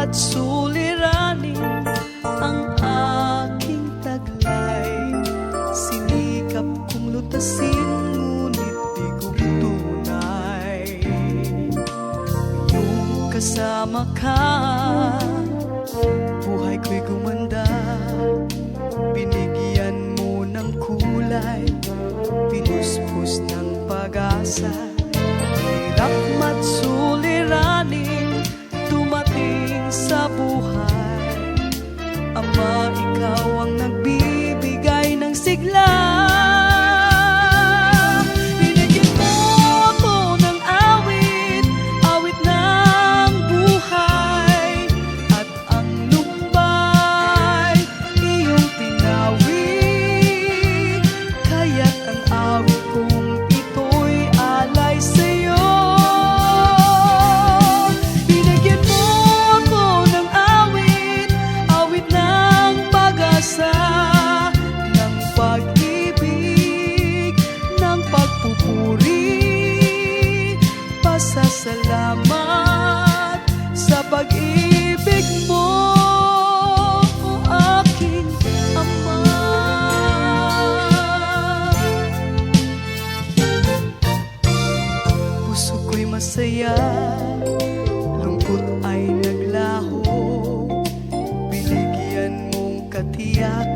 at suliranin ang aking taglay. Sinikap kong lutasin, ngunit di kong tunay. Ngayong kasama ka, buhay ko'y gumanda. Binigyan mo ng kulay, pinuspos ng pag-asa. Hirap mat suliranin, dumating sa buhay. Ama, ikaw ang nagbibigay ng sigla. Binigyan mo ako ng awit, awit ng buhay. At ang lumbay, iyong pinawit. Kaya't ang awit kong ito'y alay sa'yo. Binigyan mo ako ng awit, awit ng pag-asa, ng pag-ibig, ng pagpupuri. Pasasalamat sa pag-ibig mo, o aking Ama. Puso ko'y masaya, lungkot ay naglaho. Binigyan mong katiyak